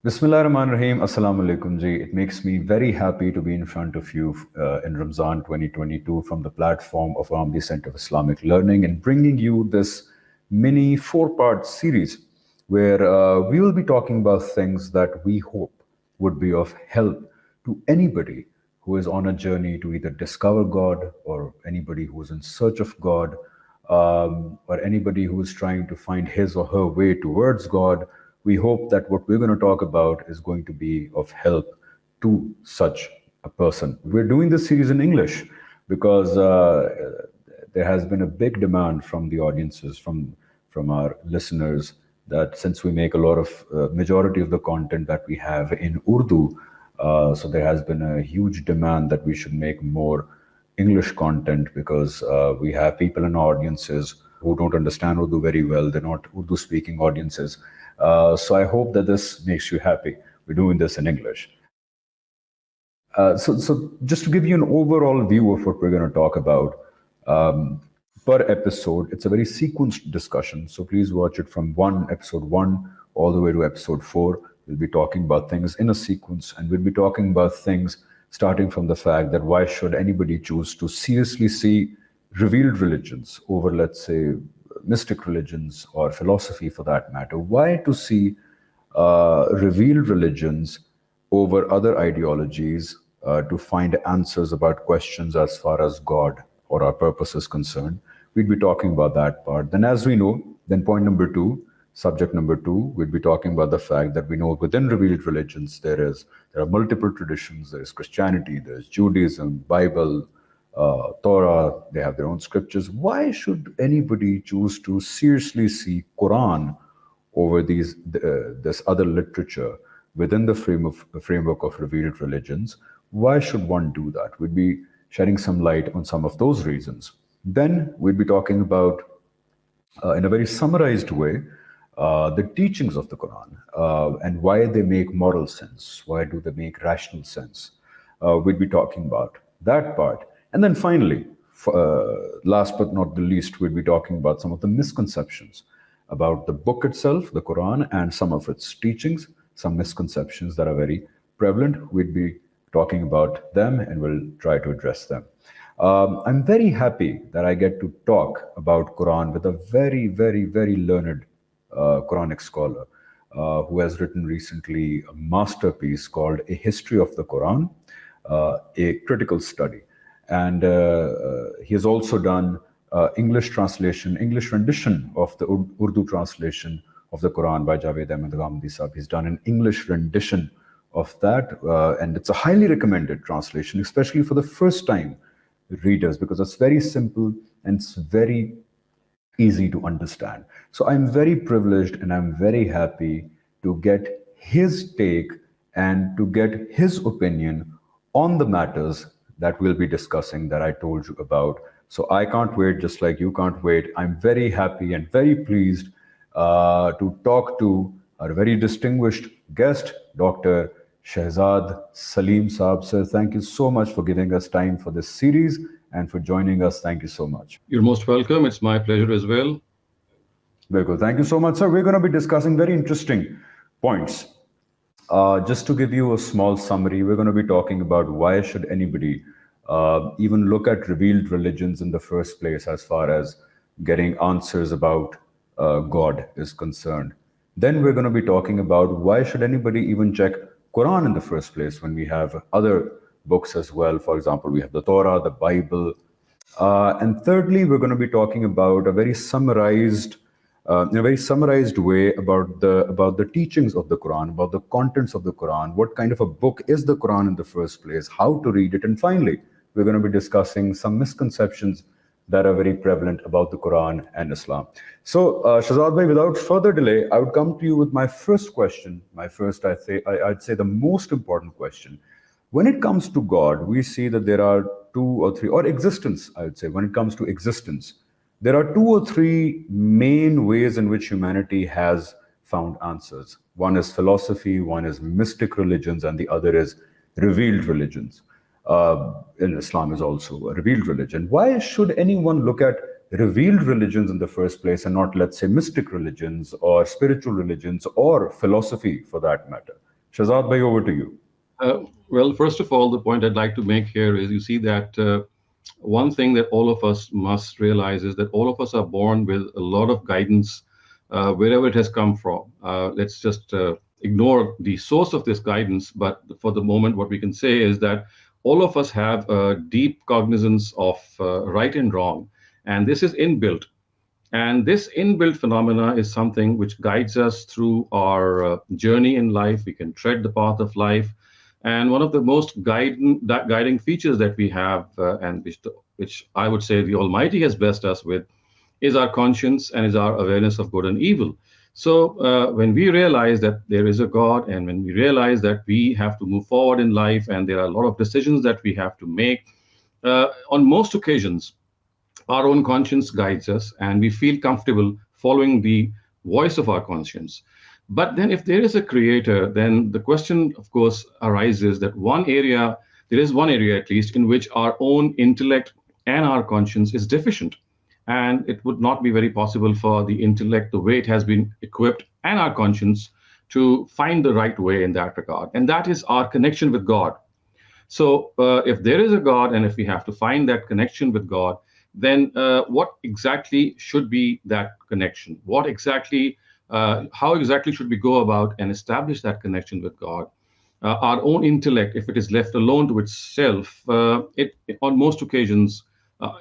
Bismillahirrahmanirrahim. Assalamu alaikum ji. It makes me very happy to be in front of you in Ramzan 2022 from the platform of Ghamidi Center of Islamic Learning and bringing you this mini four-part series where we will be talking about things that we hope would be of help to anybody who is on a journey to either discover God or anybody who is in search of God or anybody who is trying to find his or her way towards God. We hope that what we're going to talk about is going to be of help to such a person. We're doing this series in English because there has been a big demand from the audiences, from our listeners, that since we make a lot of majority of the content that we have in Urdu, so there has been a huge demand that we should make more English content because we have people in audiences who don't understand Urdu very well. They're not Urdu speaking audiences. So I hope that this makes you happy. We're doing this in English. So just to give you an overall view of what we're going to talk about per episode, it's a very sequenced discussion. So please watch it from episode 1 all the way to episode 4. We'll be talking about things in a sequence, and we'll be talking about things starting from the fact that why should anybody choose to seriously see revealed religions over, let's say, mystic religions or philosophy for that matter? Why to see revealed religions over other ideologies to find answers about questions as far as God or our purpose is concerned? We'd be talking about that part. Then, as we know, then point number 2, subject number 2, we'd be talking about the fact that we know within revealed religions there are multiple traditions. There is Christianity, there's Judaism, Bible, Torah. They have their own scriptures. Why should anybody choose to seriously see Quran over this other literature within the framework of revealed religions? Why should one do that? We'd be shedding some light on some of those reasons. Then we'd be talking about, in a very summarized way, the teachings of the Quran and why they make moral sense. Why do they make rational sense? We'd be talking about that part. And then finally, last but not the least, we'd be talking about some of the misconceptions about the book itself, the Quran, and some of its teachings, some misconceptions that are very prevalent. We'd be talking about them and we'll try to address them. I'm very happy that I get to talk about Quran with a very, very, very learned Quranic scholar who has written recently a masterpiece called A History of the Quran, a critical study. And he has also done English rendition of the Urdu translation of the Quran by Javed Ahmed Ghamidi Sahib. He's done an English rendition of that, and it's a highly recommended translation, especially for the first time readers, because it's very simple and it's very easy to understand. So I'm very privileged and I'm very happy to get his take and to get his opinion on the matters that we'll be discussing that I told you about. So I can't wait, just like you can't wait. I'm very happy and very pleased to talk to our very distinguished guest, Dr. Shehzad Saleem Saab. Sir, thank you so much for giving us time for this series and for joining us. Thank you so much. You're most welcome. It's my pleasure as well. Very good. Thank you so much, sir. We're going to be discussing very interesting points. Just to give you a small summary, we're going to be talking about why should anybody even look at revealed religions in the first place as far as getting answers about God is concerned. Then we're going to be talking about why should anybody even check Quran in the first place when we have other books as well. For example, we have the Torah, the Bible. And thirdly, we're going to be talking about in a very summarized way about the teachings of the Quran, about the contents of the Quran, what kind of a book is the Quran in the first place, how to read it, and finally, we're going to be discussing some misconceptions that are very prevalent about the Quran and Islam. So, Shehzad bhai, without further delay, I would come to you with my first question. I'd say the most important question. When it comes to God, we see that there are 2 or 3, or existence, I would say, when it comes to existence, there are 2 or 3 main ways in which humanity has found answers. One is philosophy, one is mystic religions, and the other is revealed religions. In Islam is also a revealed religion. Why should anyone look at revealed religions in the first place and not, let's say, mystic religions or spiritual religions or philosophy for that matter? Shehzad bhai, over to you. Well, first of all, the point I'd like to make here is you see that one thing that all of us must realize is that all of us are born with a lot of guidance wherever it has come from. Let's just ignore the source of this guidance, but for the moment, what we can say is that all of us have a deep cognizance of right and wrong, and this is inbuilt. And this inbuilt phenomena is something which guides us through our journey in life. We can tread the path of life. And one of the most guiding features that we have, and which I would say the Almighty has blessed us with, is our conscience and is our awareness of good and evil. So when we realize that there is a God, and when we realize that we have to move forward in life, and there are a lot of decisions that we have to make, on most occasions, our own conscience guides us and we feel comfortable following the voice of our conscience. But then, if there is a creator, then the question, of course, arises that there is one area at least, in which our own intellect and our conscience is deficient. And it would not be very possible for the intellect, the way it has been equipped, and our conscience to find the right way in that regard. And that is our connection with God. So, if there is a God, and if we have to find that connection with God, then what exactly should be that connection? How exactly should we go about and establish that connection with God? Our own intellect, if it is left alone to itself, on most occasions,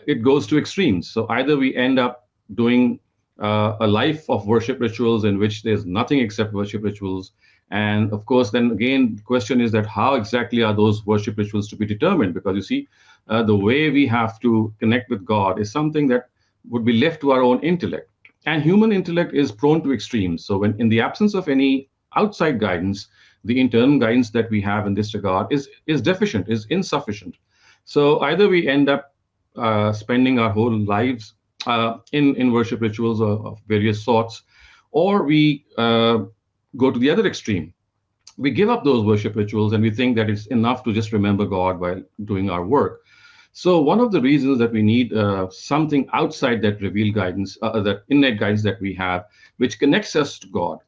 it goes to extremes. So either we end up doing a life of worship rituals in which there's nothing except worship rituals. And of course, then again, the question is that how exactly are those worship rituals to be determined? Because you see, the way we have to connect with God is something that would be left to our own intellect. And human intellect is prone to extremes. So when in the absence of any outside guidance, the internal guidance that we have in this regard is deficient, is insufficient. So either we end up spending our whole lives in worship rituals of various sorts, or we go to the other extreme. We give up those worship rituals and we think that it's enough to just remember God while doing our work. So one of the reasons that we need something outside that revealed guidance, that innate guidance that we have, which connects us to God,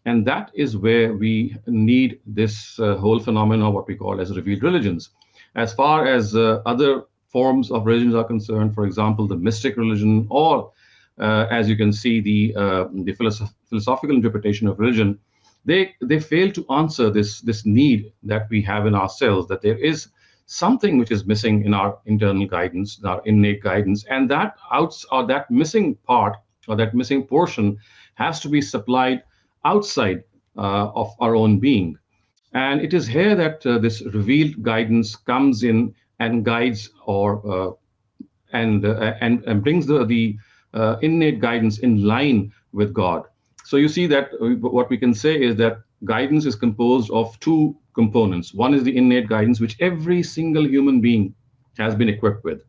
and that is where we need this whole phenomenon, what we call as revealed religions. As far as other forms of religions are concerned, for example, the mystic religion, or as you can see, the philosophical interpretation of religion, they fail to answer this need that we have in ourselves, that there is something which is missing in our internal guidance, in our innate guidance, and that missing part, or that missing portion, has to be supplied outside of our own being. And it is here that this revealed guidance comes in and guides, or and brings the innate guidance in line with God. So you see that what we can say is that guidance is composed of two components. One is the innate guidance, which every single human being has been equipped with.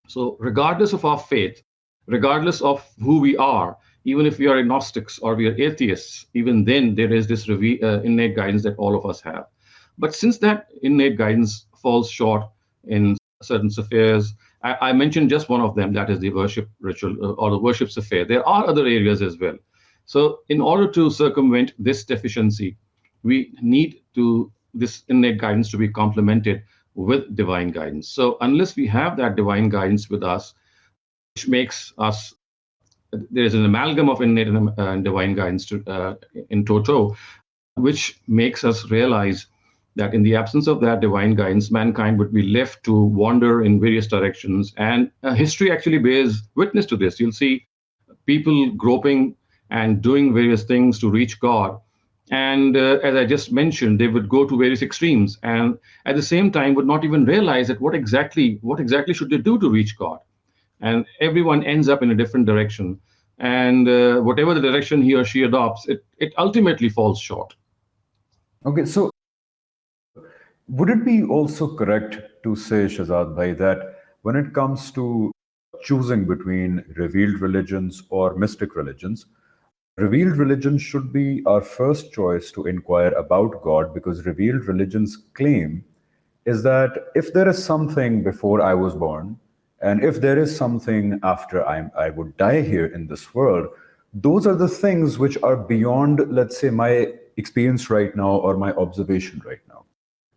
So regardless of our faith, regardless of who we are, even if we are agnostics or we are atheists, even then there is this innate guidance that all of us have. But since that innate guidance falls short in certain spheres, I mentioned just one of them, that is the worship ritual or the worship sphere. There are other areas as well. So in order to circumvent this deficiency, we need this innate guidance to be complemented with divine guidance. So unless we have that divine guidance with us, which makes us, there is an amalgam of innate and divine guidance in toto, which makes us realize that in the absence of that divine guidance, mankind would be left to wander in various directions. And history actually bears witness to this. You'll see people groping and doing various things to reach God. And as I just mentioned, they would go to various extremes, and at the same time would not even realize that what exactly should they do to reach God. And everyone ends up in a different direction. And whatever the direction he or she adopts, it ultimately falls short. Okay, so would it be also correct to say, Shehzad bhai, that when it comes to choosing between revealed religions or mystic religions, revealed religion should be our first choice to inquire about God, because revealed religion's claim is that if there is something before I was born, and if there is something after I would die here in this world, those are the things which are beyond, let's say, my experience right now or my observation right now.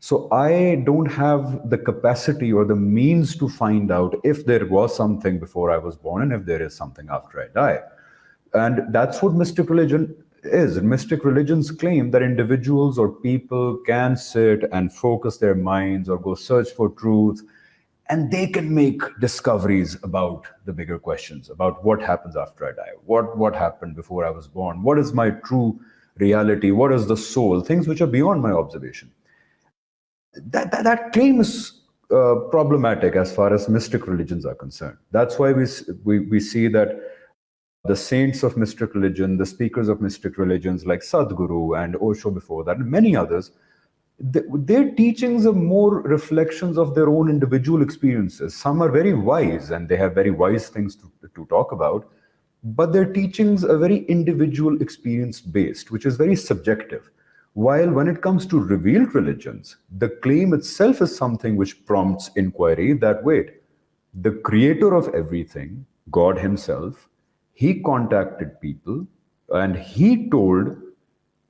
So I don't have the capacity or the means to find out if there was something before I was born and if there is something after I die. And that's what mystic religion is. Mystic religions claim that individuals or people can sit and focus their minds or go search for truth, and they can make discoveries about the bigger questions, about what happens after I die, what happened before I was born, what is my true reality, what is the soul, things which are beyond my observation. That claim is problematic as far as mystic religions are concerned. That's why we see that the saints of mystic religion, the speakers of mystic religions like Sadhguru and Osho before that, and many others, their teachings are more reflections of their own individual experiences. Some are very wise and they have very wise things to talk about, but their teachings are very individual experience based, which is very subjective. While when it comes to revealed religions, the claim itself is something which prompts inquiry that, wait, the creator of everything, God himself, he contacted people and he told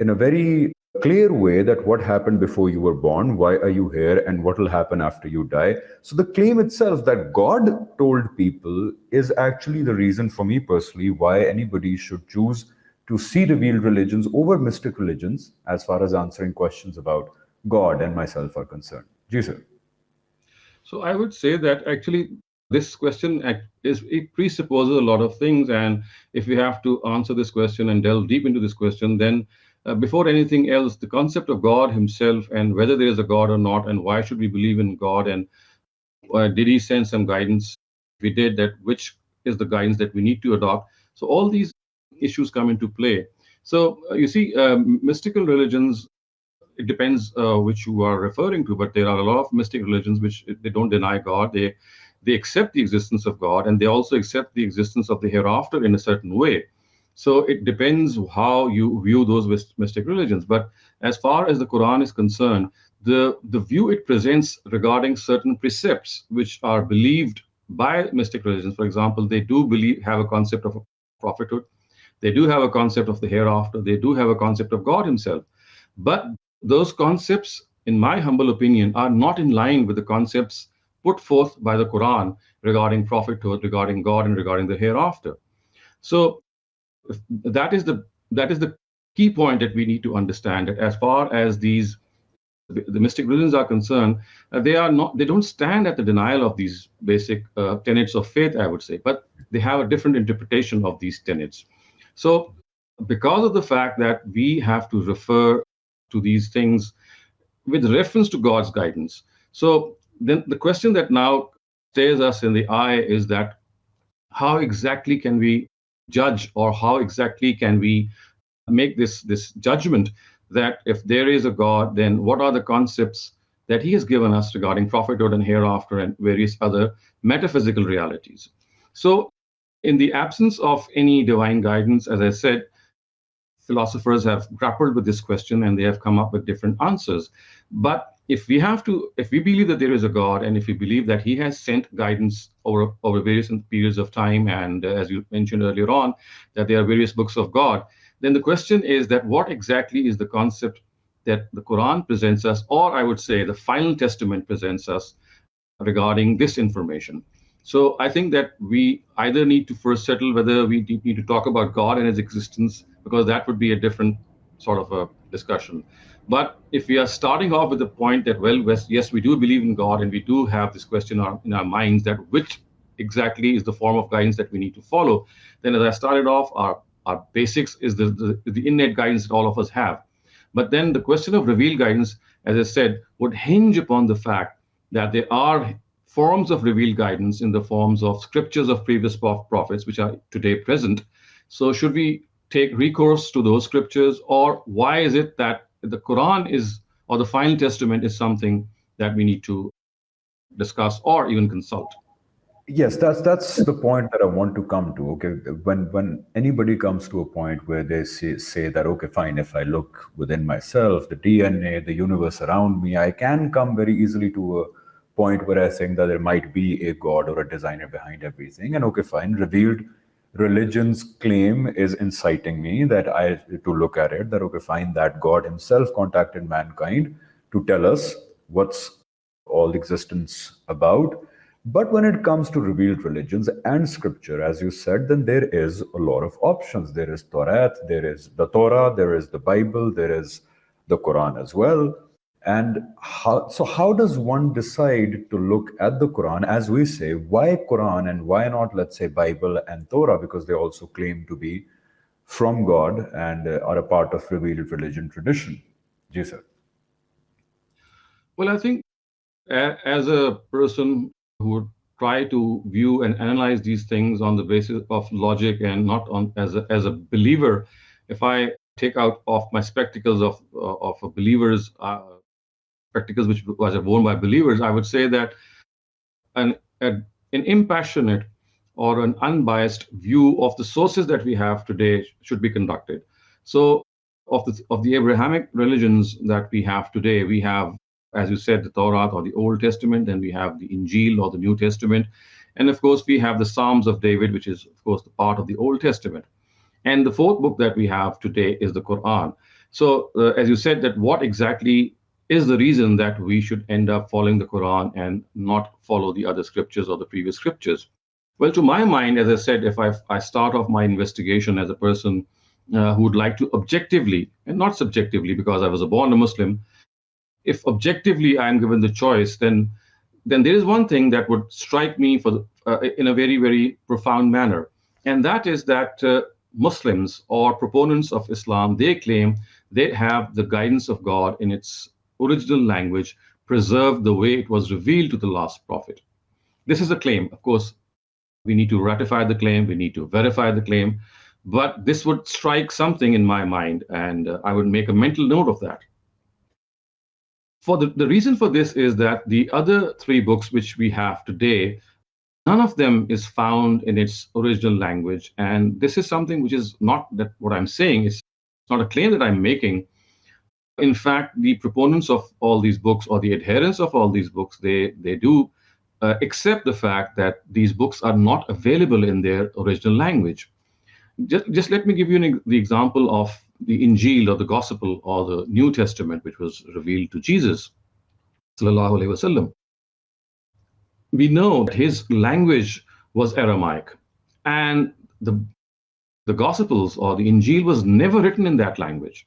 in a very clear way that what happened before you were born, why are you here, and what will happen after you die. So the claim itself that God told people is actually the reason for me personally why anybody should choose to see revealed religions over mystic religions as far as answering questions about God and myself are concerned. Ji sir. So I would say that actually this question it presupposes a lot of things, and if we have to answer this question and delve deep into this question, then before anything else, the concept of God Himself and whether there is a God or not, and why should we believe in God, and did He send some guidance? If we did that, which is the guidance that we need to adopt? So all these issues come into play. So you see, mystical religions, it depends which you are referring to, but there are a lot of mystic religions which they don't deny God. They accept the existence of God, and they also accept the existence of the hereafter in a certain way. So it depends how you view those mystic religions. But as far as the Quran is concerned, the view it presents regarding certain precepts which are believed by mystic religions, for example, they do have a concept of prophethood, they do have a concept of the hereafter, they do have a concept of God Himself. But those concepts, in my humble opinion, are not in line with the concepts put forth by the Quran regarding prophethood, regarding God, and regarding the hereafter. So that is the key point that we need to understand. That as far as the mystic religions are concerned, they don't stand at the denial of these basic tenets of faith, I would say, but they have a different interpretation of these tenets. So because of the fact that we have to refer to these things with reference to God's guidance. So then the question that now stares us in the eye is that how exactly can we judge, or how exactly can we make this judgment that if there is a God, then what are the concepts that He has given us regarding prophethood and hereafter and various other metaphysical realities? So in the absence of any divine guidance, as I said, philosophers have grappled with this question and they have come up with different answers. But if we believe that there is a God, and if we believe that He has sent guidance over various periods of time, and as you mentioned earlier on, that there are various books of God, then the question is that what exactly is the concept that the Quran presents us, or I would say the final testament presents us regarding this information. So I think that we either need to first settle whether we need to talk about God and His existence, because that would be a different sort of a discussion. But if we are starting off with the point that, well, yes, we do believe in God, and we do have this question in our minds that which exactly is the form of guidance that we need to follow, then as I started off, our basics is the innate guidance that all of us have. But then the question of revealed guidance, as I said, would hinge upon the fact that there are forms of revealed guidance in the forms of scriptures of previous prophets, which are today present. So should we take recourse to those scriptures, or why is it that the Quran is, or the final testament is something that we need to discuss or even consult? Yes, that's the point that I want to come to. Okay, when anybody comes to a point where they say that, okay, fine, if I look within myself, the DNA, the universe around me, I can come very easily to a point where I think that there might be a God or a designer behind everything. And okay, fine, revealed religion's claim is inciting me that I to look at it, that okay, fine, that God himself contacted mankind to tell us what's all existence about. But when it comes to revealed religions and scripture, as you said, then there is a lot of options. There is Torah, there is the Torah, there is the Bible, there is the Quran as well. And how does one decide to look at the Quran? As we say, why Quran and why not, let's say, Bible and Torah? Because they also claim to be from God and are a part of revealed religion tradition. Ji sir. Well, I think as a person who would try to view and analyze these things on the basis of logic and not on as a believer, if I take out of my spectacles of a believer's spectacles which was worn by believers, I would say that an an impassionate or an unbiased view of the sources that we have today should be conducted. So, of the Abrahamic religions that we have today, we have, as you said, the Torah or the Old Testament, and we have the Injil or the New Testament, and of course we have the Psalms of David, which is of course the part of the Old Testament. And the fourth book that we have today is the Quran. So, as you said, that what exactly is the reason that we should end up following the Quran and not follow the other scriptures or the previous scriptures? Well, to my mind, as I said, if I start off my investigation as a person who would like to objectively and not subjectively, because I was a born a Muslim, if objectively I am given the choice, then there is one thing that would strike me in a very, very profound manner, and that is that Muslims or proponents of Islam, they claim they have the guidance of God in its original language, preserved the way it was revealed to the last prophet. This is a claim. Of course, we need to ratify the claim, we need to verify the claim, but this would strike something in my mind, and I would make a mental note of that. For the reason for this is that the other three books which we have today, none of them is found in its original language. And this is something which is not that what I'm saying, it's not a claim that I'm making. In fact, the proponents of all these books or the adherents of all these books, they do accept the fact that these books are not available in their original language. Just let me give you the example of the Injil or the Gospel or the New Testament, which was revealed to Jesus, sallallahu alaihi wasallam. We know that his language was Aramaic, and the Gospels or the Injil was never written in that language.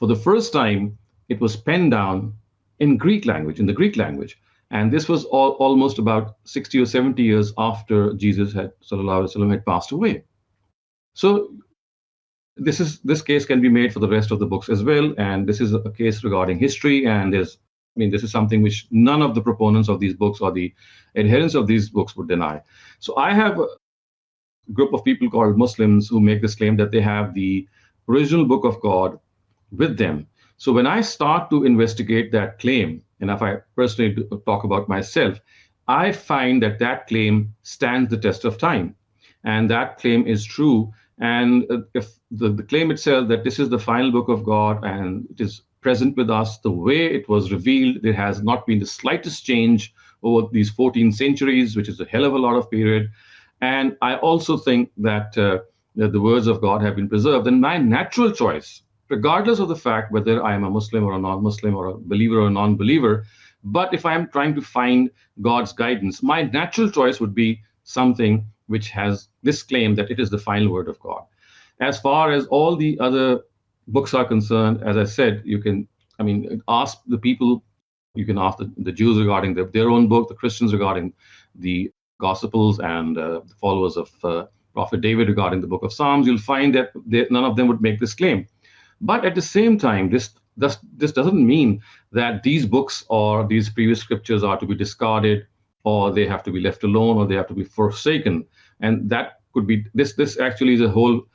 For the first time, it was penned down in Greek language, in the Greek language. And this was almost about 60 or 70 years after Jesus had, sallallahu alaihi wasallam, had passed away. So this case can be made for the rest of the books as well. And this is a case regarding history. And this is something which none of the proponents of these books or the adherents of these books would deny. So I have a group of people called Muslims who make this claim that they have the original book of God with them. So when I start to investigate that claim, and if I personally talk about myself, I find that claim stands the test of time. And that claim is true. And if the claim itself that this is the final book of God and it is present with us the way it was revealed, there has not been the slightest change over these 14 centuries, which is a hell of a lot of period. And I also think that the words of God have been preserved. And my natural choice, regardless of the fact whether I am a Muslim or a non-Muslim or a believer or a non-believer, but if I am trying to find God's guidance, my natural choice would be something which has this claim that it is the final word of God. As far as all the other books are concerned, as I said, you can, ask the people, you can ask the Jews regarding their own book, the Christians regarding the Gospels, and the followers of Prophet David regarding the book of Psalms. You'll find that none of them would make this claim. But at the same time, this doesn't mean that these books or these previous scriptures are to be discarded, or they have to be left alone, or they have to be forsaken. And that could be this actually is a whole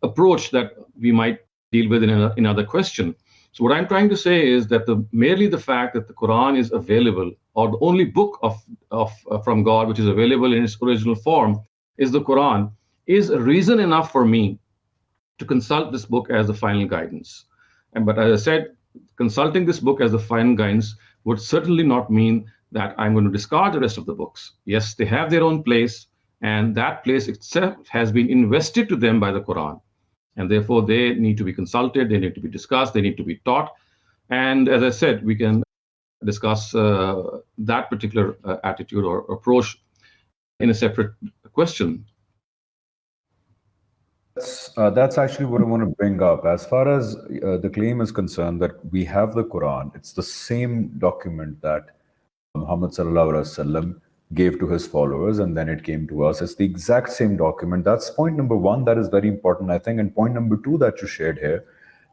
approach that we might deal with in another question. So what I'm trying to say is that merely the fact that the Quran is available, or the only book from God which is available in its original form is the Quran, is a reason enough for me to consult this book as the final guidance. But as I said, consulting this book as the final guidance would certainly not mean that I'm going to discard the rest of the books. Yes, they have their own place, And that place itself has been invested to them by the Quran. And therefore, they need to be consulted, they need to be discussed, they need to be taught. And as I said, we can discuss that particular attitude or approach in a separate question. That's actually what I want to bring up. As far as the claim is concerned that we have the Quran, it's the same document that Muhammad sallallahu alaihi wasallam gave to his followers, and then it came to us. It's the exact same document. That's point number one. That is very important, I think. And point number two that you shared here,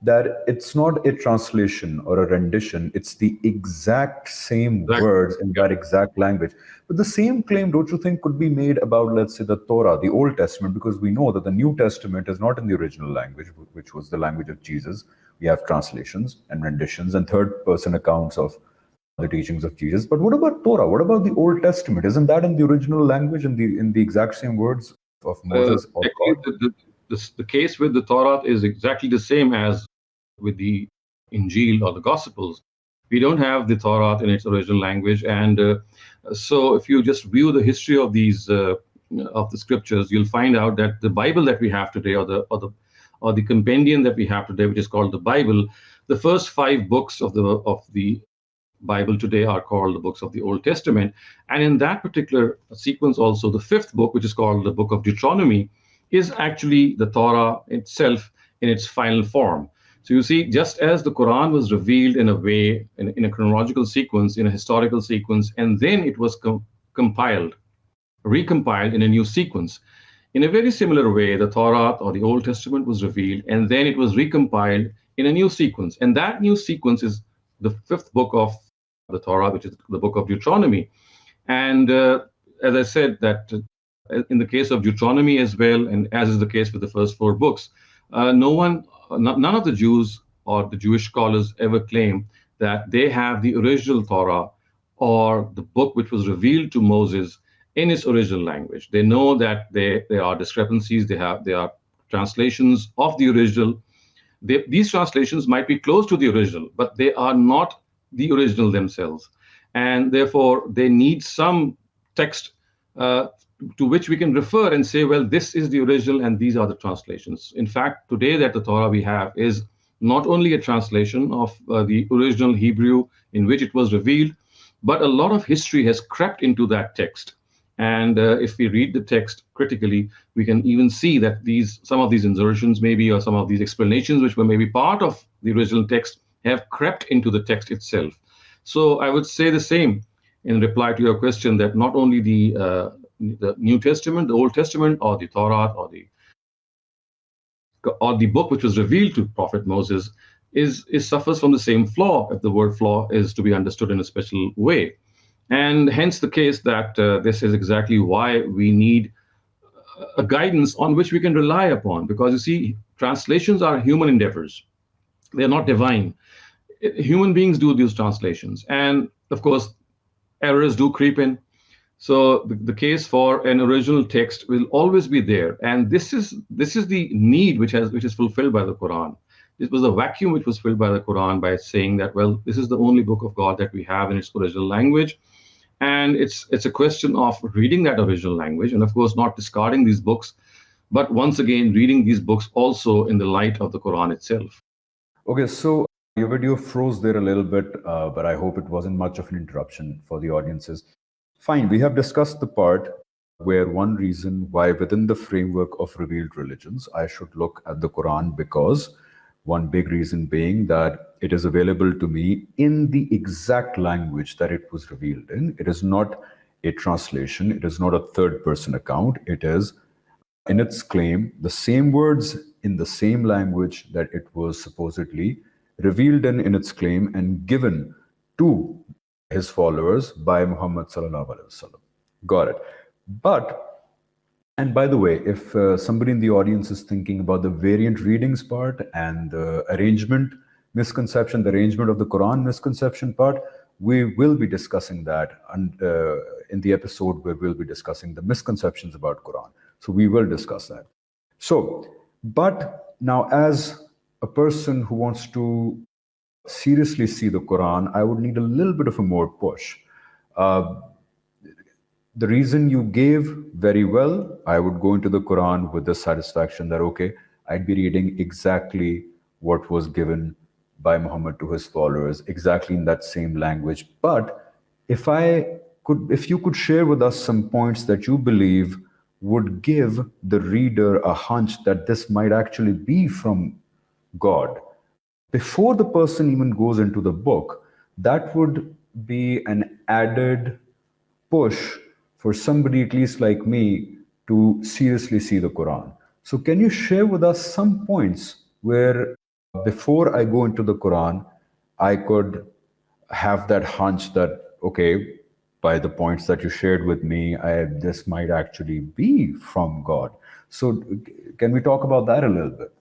that it's not a translation or a rendition. It's the exact same words in that exact language. But the same claim, don't you think, could be made about, let's say, the Torah, the Old Testament, because we know that the New Testament is not in the original language, which was the language of Jesus. We have translations and renditions and third-person accounts of the teachings of Jesus. But what about Torah? What about the Old Testament? Isn't that in the original language, in the exact same words of Moses or God? The case with the Torah is exactly the same as with the Injil or the Gospels. We don't have the Torah in its original language, and so if you just view the history of these of the scriptures, you'll find out that the Bible that we have today, or the compendium that we have today, which is called the Bible, the first 5 books of the Bible today are called the books of the Old Testament. And in that particular sequence also, the 5th book, which is called the book of Deuteronomy, is actually the Torah itself in its final form. So you see, just as the Quran was revealed in a way, in a chronological sequence, in a historical sequence, and then it was recompiled in a new sequence. In a very similar way, the Torah or the Old Testament was revealed, and then it was recompiled in a new sequence. And that new sequence is the 5th book of the Torah, which is the book of Deuteronomy. And as I said, that in the case of Deuteronomy as well, and as is the case with the first 4 books, none of the Jews or the Jewish scholars ever claim that they have the original Torah or the book which was revealed to Moses in its original language. They know that there are discrepancies, there are translations of the original. These translations might be close to the original, but they are not the original themselves. And therefore, they need some text to which we can refer and say, well, this is the original and these are the translations. In fact, today that the Torah we have is not only a translation of the original Hebrew in which it was revealed, but a lot of history has crept into that text. And if we read the text critically, we can even see that some of these insertions maybe, or some of these explanations which were maybe part of the original text, have crept into the text itself. So I would say the same in reply to your question, that not only the New Testament, the Old Testament, or the Torah, or the book which was revealed to Prophet Moses is suffers from the same flaw, if the word flaw is to be understood in a special way. And hence the case that this is exactly why we need a guidance on which we can rely upon, because you see, translations are human endeavors. They're not divine. Human beings do these translations, and of course, errors do creep in. So the case for an original text will always be there, and this is the need which is fulfilled by the Quran. This was a vacuum which was filled by the Quran by saying that, well, this is the only book of God that we have in its original language, and it's a question of reading that original language, and of course not discarding these books, but once again reading these books also in the light of the Quran itself. Okay, so your video froze there a little bit, but I hope it wasn't much of an interruption for the audiences. Fine, we have discussed the part where one reason why within the framework of revealed religions, I should look at the Quran, because one big reason being that it is available to me in the exact language that it was revealed in. It is not a translation. It is not a third-person account. It is, in its claim, the same words in the same language that it was supposedly revealed in its claim and given to his followers by Muhammad sallallahu alaihi wasallam. Got it. But, and by the way, if somebody in the audience is thinking about the variant readings part and the arrangement misconception, the arrangement of the Quran misconception part, we will be discussing that in the episode where we'll be discussing the misconceptions about Quran. So we will discuss that. So, but now as a person who wants to seriously see the Quran, I would need a little bit of a more push. the reason you gave very well, I would go into the Quran with the satisfaction that, okay, I'd be reading exactly what was given by Muhammad to his followers, exactly in that same language. But if you could share with us some points that you believe would give the reader a hunch that this might actually be from God, before the person even goes into the book, that would be an added push for somebody, at least like me, to seriously see the Quran. So, can you share with us some points where before I go into the Quran, I could have that hunch that, okay, by the points that you shared with me, this might actually be from God. So, can we talk about that a little bit?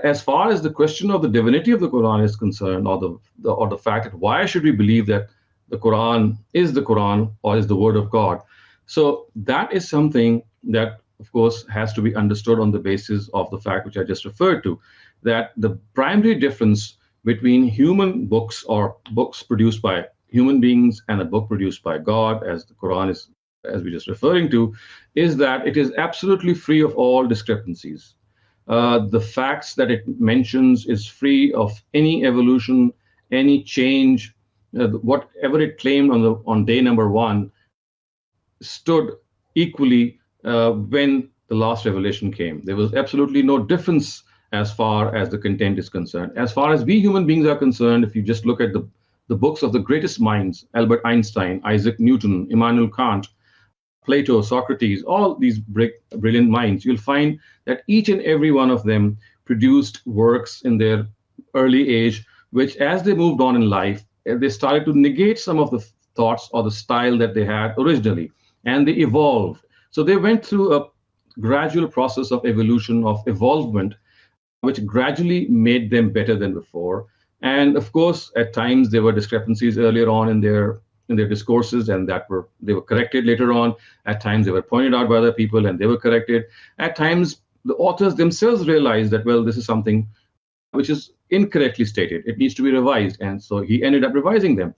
As far as the question of the divinity of the Quran is concerned, or the fact that why should we believe that the Quran is the Quran or is the Word of God, so that is something that, of course, has to be understood on the basis of the fact which I just referred to, that the primary difference between human books or books produced by human beings and a book produced by God, as the Quran is, as we just referring to, is that it is absolutely free of all discrepancies. The facts that it mentions is free of any evolution, any change. Whatever it claimed on day number one stood equally when the last revelation came. There was absolutely no difference as far as the content is concerned. As far as we human beings are concerned, if you just look at the books of the greatest minds, Albert Einstein, Isaac Newton, Immanuel Kant, Plato, Socrates, all these brilliant minds, you'll find that each and every one of them produced works in their early age, which as they moved on in life, they started to negate some of the thoughts or the style that they had originally, and they evolved. So they went through a gradual process of evolution, of evolvement, which gradually made them better than before. And of course, at times there were discrepancies earlier on in their discourses, and they were corrected later on. At times they were pointed out by other people, and they were corrected. At times the authors themselves realized that, well, this is something which is incorrectly stated. It needs to be revised, and so he ended up revising them.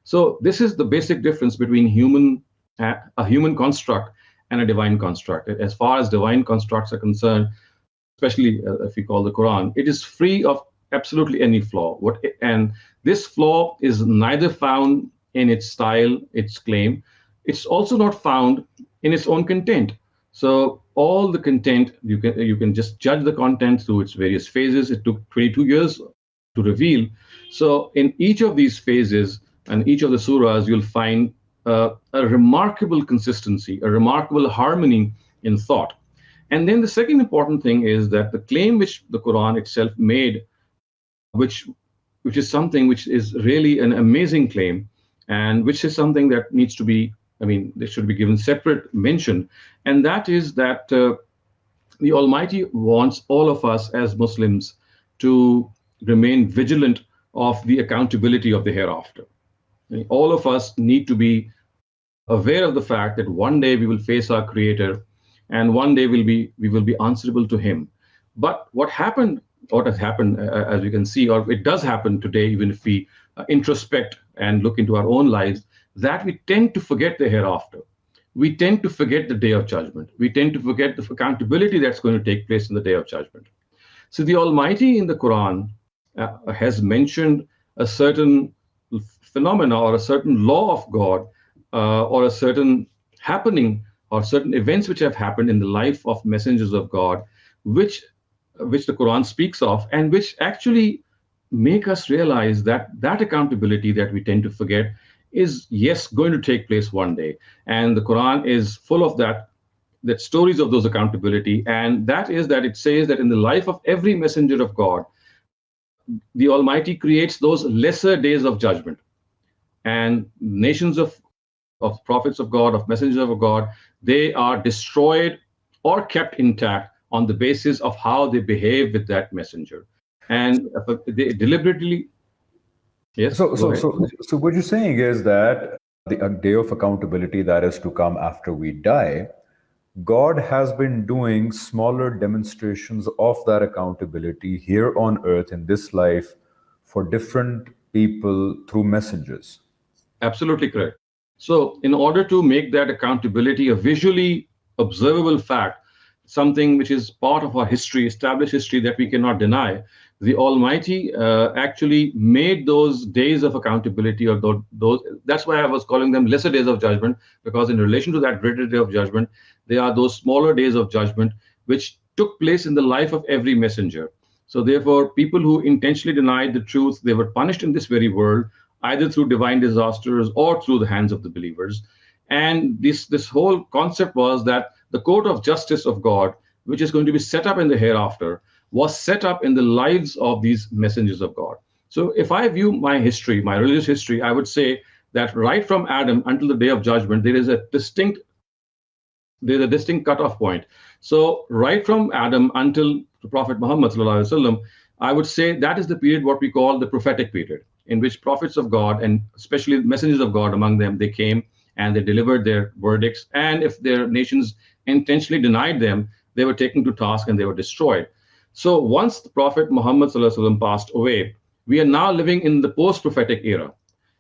So this is the basic difference between a human construct and a divine construct. As far as divine constructs are concerned, especially if we call the Quran, it is free of absolutely any flaw. And this flaw is neither found in its style, its claim. It's also not found in its own content. So all the content, you can just judge the content through its various phases. It took 22 years to reveal. So in each of these phases and each of the surahs, you'll find a remarkable consistency, a remarkable harmony in thought. And then the second important thing is that the claim which the Quran itself made, which is something which is really an amazing claim, and which is something that needs to be, they should be given separate mention, and that is that the Almighty wants all of us as Muslims to remain vigilant of the accountability of the hereafter. All of us need to be aware of the fact that one day we will face our Creator, and one day we will be answerable to Him. But what has happened, as we can see, or it does happen today, even if we introspect and look into our own lives, that we tend to forget the hereafter. We tend to forget the day of judgment. We tend to forget the accountability that's going to take place in the day of judgment. So the Almighty in the Quran has mentioned a certain phenomena or a certain law of God, or a certain happening or certain events which have happened in the life of messengers of God, which the Quran speaks of, and which actually make us realize that accountability that we tend to forget is, yes, going to take place one day. And the Quran is full of that stories of those accountability. And that is that it says that in the life of every messenger of God, the Almighty creates those lesser days of judgment. And nations of prophets of God, of messengers of God, they are destroyed or kept intact on the basis of how they behave with that messenger. And they deliberately, yes. So what you're saying is that a day of accountability that is to come after we die, God has been doing smaller demonstrations of that accountability here on earth in this life for different people through messengers. Absolutely correct. So, in order to make that accountability a visually observable fact, something which is part of our history, established history that we cannot deny, the Almighty actually made those days of accountability, or those. That's why I was calling them lesser days of judgment, because in relation to that greater day of judgment, they are those smaller days of judgment which took place in the life of every messenger. So, therefore, people who intentionally denied the truth, they were punished in this very world, either through divine disasters or through the hands of the believers. And this whole concept was that the court of justice of God, which is going to be set up in the hereafter, was set up in the lives of these messengers of God. So if I view my history, my religious history, I would say that right from Adam until the day of judgment, there is a distinct cutoff point. So right from Adam until the Prophet Muhammad sallallahu alaihi wasallam, I would say that is the period what we call the prophetic period, in which prophets of God, and especially messengers of God among them, they came and they delivered their verdicts. And if their nations intentionally denied them, they were taken to task and they were destroyed. So once the Prophet Muhammad sallallahu alaihi wasallam passed away, we are now living in the post-prophetic era.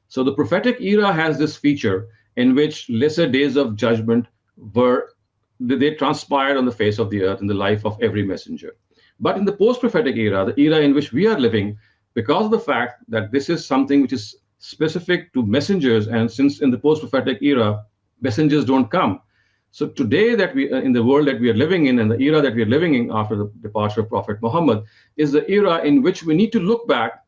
So the prophetic era has this feature in which lesser days of judgment were they transpired on the face of the earth in the life of every messenger. But in the post-prophetic era, the era in which we are living, because of the fact that this is something which is specific to messengers, and since in the post-prophetic era, messengers don't come. So today that we in the world that we are living in, and the era that we are living in after the departure of Prophet Muhammad, is the era in which we need to look back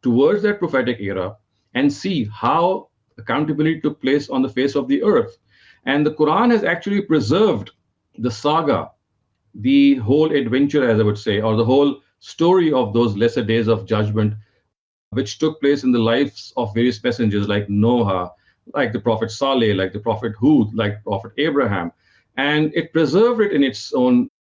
towards that prophetic era and see how accountability took place on the face of the earth. And the Quran has actually preserved the saga, the whole adventure, as I would say, or the whole story of those lesser days of judgment, which took place in the lives of various messengers like Noah, like the Prophet Saleh, like the Prophet Hud, like Prophet Abraham. And it preserved it in its own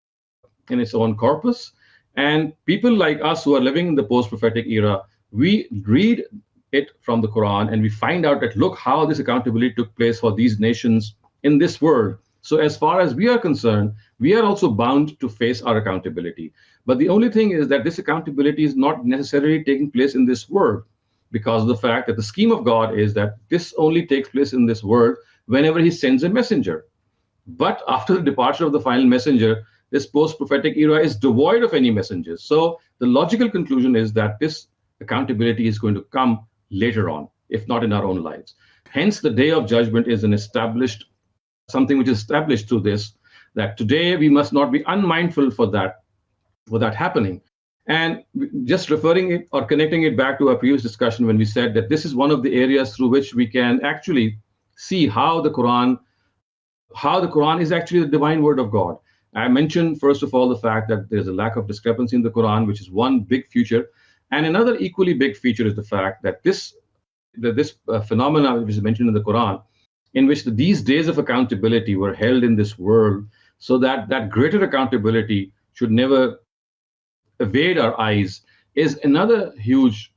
corpus. And people like us who are living in the post-prophetic era, we read it from the Quran and we find out that look how this accountability took place for these nations in this world. So as far as we are concerned, we are also bound to face our accountability. But the only thing is that this accountability is not necessarily taking place in this world, because of the fact that the scheme of God is that this only takes place in this world whenever He sends a messenger. But after the departure of the final messenger, this post-prophetic era is devoid of any messengers. So the logical conclusion is that this accountability is going to come later on, if not in our own lives. Hence, the day of judgment is something which is established through this, that today we must not be unmindful for that happening. And just referring it or connecting it back to our previous discussion when we said that this is one of the areas through which we can actually see how the Quran is actually the divine word of God. I mentioned, first of all, the fact that there's a lack of discrepancy in the Quran, which is one big feature. And another equally big feature is the fact that this phenomena, which is mentioned in the Quran, in which these days of accountability were held in this world, so that that greater accountability should never evade our eyes, is another huge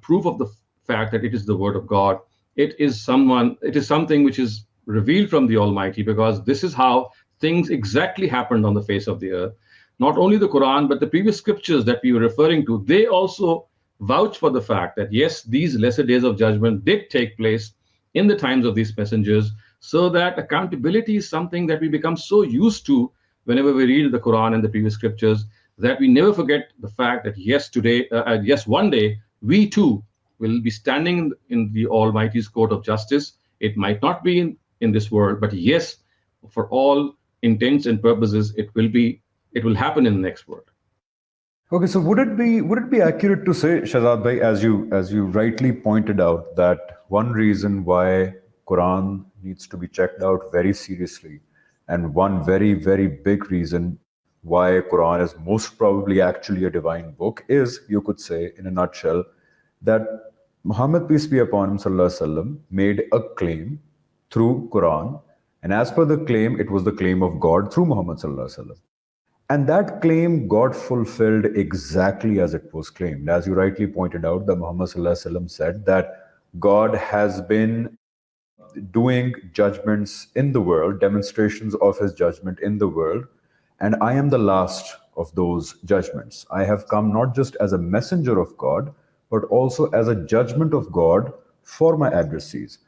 proof of the fact that it is the word of God. It is something which is revealed from the Almighty, because this is how things exactly happened on the face of the earth. Not only the Quran, but the previous scriptures that we were referring to, they also vouch for the fact that yes, these lesser days of judgment did take place in the times of these messengers, so that accountability is something that we become so used to whenever we read the Quran and the previous scriptures, that we never forget the fact that yes, one day we too will be standing in the Almighty's court of justice. It might not be in this world, but yes, for all intents and purposes, it will happen in the next world. Okay, so would it be accurate to say, Shehzad bhai, as you rightly pointed out, that one reason why Quran needs to be checked out very seriously, and one very very big reason why Quran is most probably actually a divine book, is, you could say in a nutshell, that Muhammad, peace be upon him, sallallahu alaihi wasallam, made a claim through Quran, and as per the claim, it was the claim of God through Muhammad sallallahu alaihi wasallam. And that claim got fulfilled exactly as it was claimed. As you rightly pointed out, that Muhammad sallallahu alaihi wasallam said that God has been doing judgments in the world, demonstrations of his judgment in the world, and I am the last of those judgments. I have come not just as a messenger of God, but also as a judgment of God for my adversaries.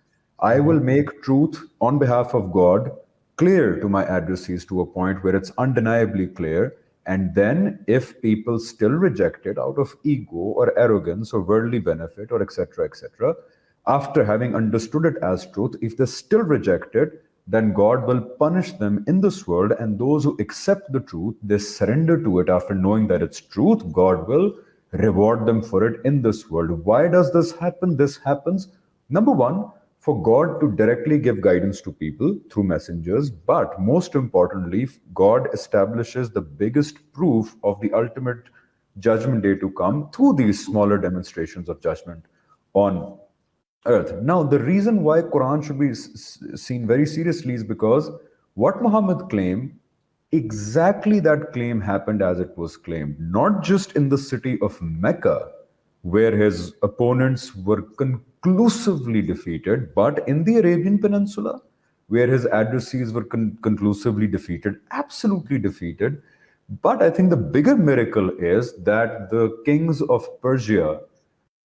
I will make truth on behalf of God clear to my adversaries to a point where it's undeniably clear. And then, if people still reject it out of ego or arrogance or worldly benefit or etc., after having understood it as truth, if they still reject it, then God will punish them in this world. And those who accept the truth, they surrender to it after knowing that it's truth, God will reward them for it in this world. Why does this happen? This happens, number one, for God to directly give guidance to people through messengers, but most importantly, God establishes the biggest proof of the ultimate judgment day to come through these smaller demonstrations of judgment on earth. Now, the reason why Quran should be seen very seriously is because what Muhammad claimed, exactly that claim happened as it was claimed, not just in the city of Mecca, where his opponents were conclusively defeated, but in the Arabian Peninsula, where his adversaries were conclusively defeated, absolutely defeated. But I think the bigger miracle is that the kings of Persia,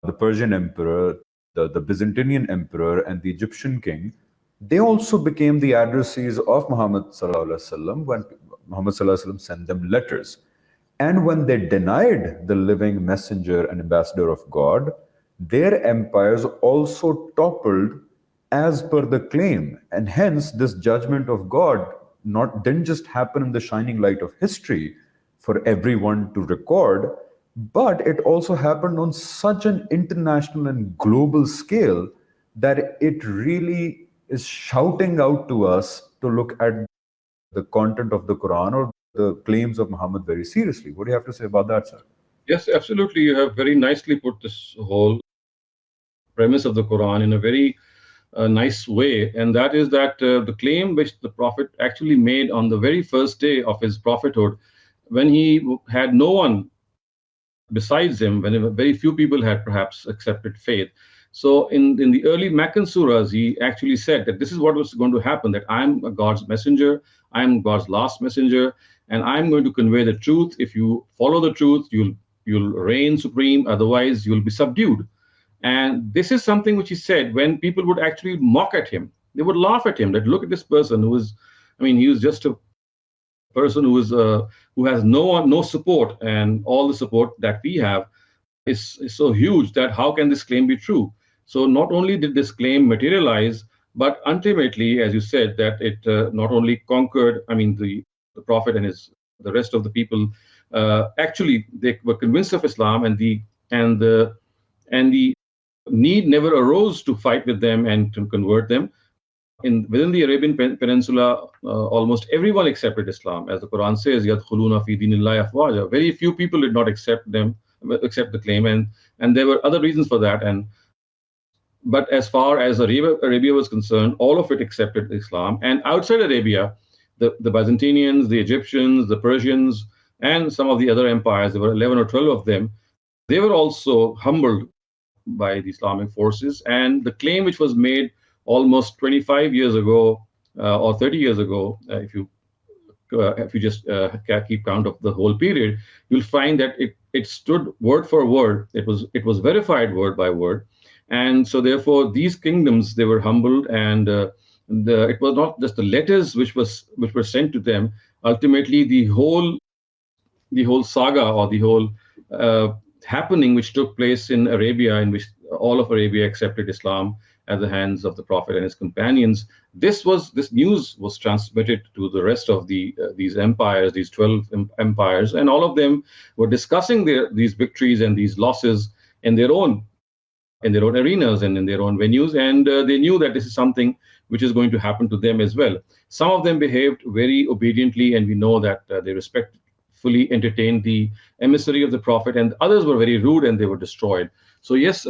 the Persian emperor, the Byzantine emperor, and the Egyptian king, they also became the adversaries of Muhammad Sallallahu Alaihi Wasallam when Muhammad Sallallahu Alaihi Wasallam sent them letters. And when they denied the living messenger and ambassador of God, their empires also toppled as per the claim. And hence, this judgment of God didn't just happen in the shining light of history for everyone to record, but it also happened on such an international and global scale that it really is shouting out to us to look at the content of the Quran or the claims of Muhammad very seriously. What do you have to say about that, sir? Yes, absolutely. You have very nicely put this whole premise of the Quran in a very nice way, and that is that the claim which the Prophet actually made on the very first day of his prophethood, when he had no one besides him, when very few people had perhaps accepted faith. So in the early Meccan surahs, he actually said that this is what was going to happen, that I'm God's messenger, I'm God's last messenger, and I'm going to convey the truth. If you follow the truth, you'll reign supreme, otherwise you'll be subdued. And this is something which he said when people would actually mock at him. They would laugh at him that look at this person who is, I mean, he was just a person who has no support, and all the support that we have is so huge that how can this claim be true? So not only did this claim materialize, but ultimately, as you said, that it not only conquered, I mean, the prophet and the rest of the people, actually they were convinced of Islam, and the need never arose to fight with them and to convert them. Within the Arabian Peninsula, almost everyone accepted Islam, as the Quran says, "Yadkhuluna fi dinillahi afwaja." Very few people did not accept the claim, and there were other reasons for that. But as far as Arabia was concerned, all of it accepted Islam. And outside Arabia, the Byzantinians, the Egyptians, the Persians, and some of the other empires, there were 11 or 12 of them, they were also humbled by the Islamic forces. And the claim which was made almost 25 years ago or 30 years ago, if you just keep count of the whole period, you'll find that it stood word for word. It was verified word by word, and so therefore these kingdoms, they were humbled, and it was not just the letters which were sent to them. Ultimately, the whole saga, or the whole happening which took place in Arabia, in which all of Arabia accepted Islam at the hands of the Prophet and his companions. This news was transmitted to the rest of these empires, these 12 empires, and all of them were discussing these victories and these losses in their own arenas and in their own venues, and they knew that this is something which is going to happen to them as well. Some of them behaved very obediently, and we know that they respectfully entertained the emissary of the Prophet, and others were very rude and they were destroyed. So yes,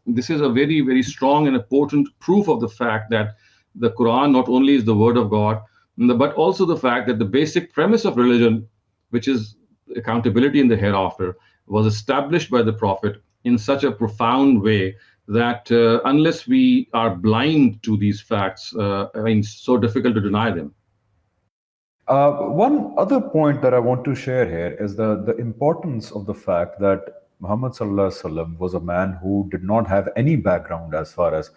this is a very, very strong and important proof of the fact that the Quran not only is the word of God, but also the fact that the basic premise of religion, which is accountability in the hereafter, was established by the Prophet in such a profound way that unless we are blind to these facts, it's so difficult to deny them. One other point that I want to share here is the importance of the fact that Muhammad Sallallahu Alaihi Wasallam was a man who did not have any background as far as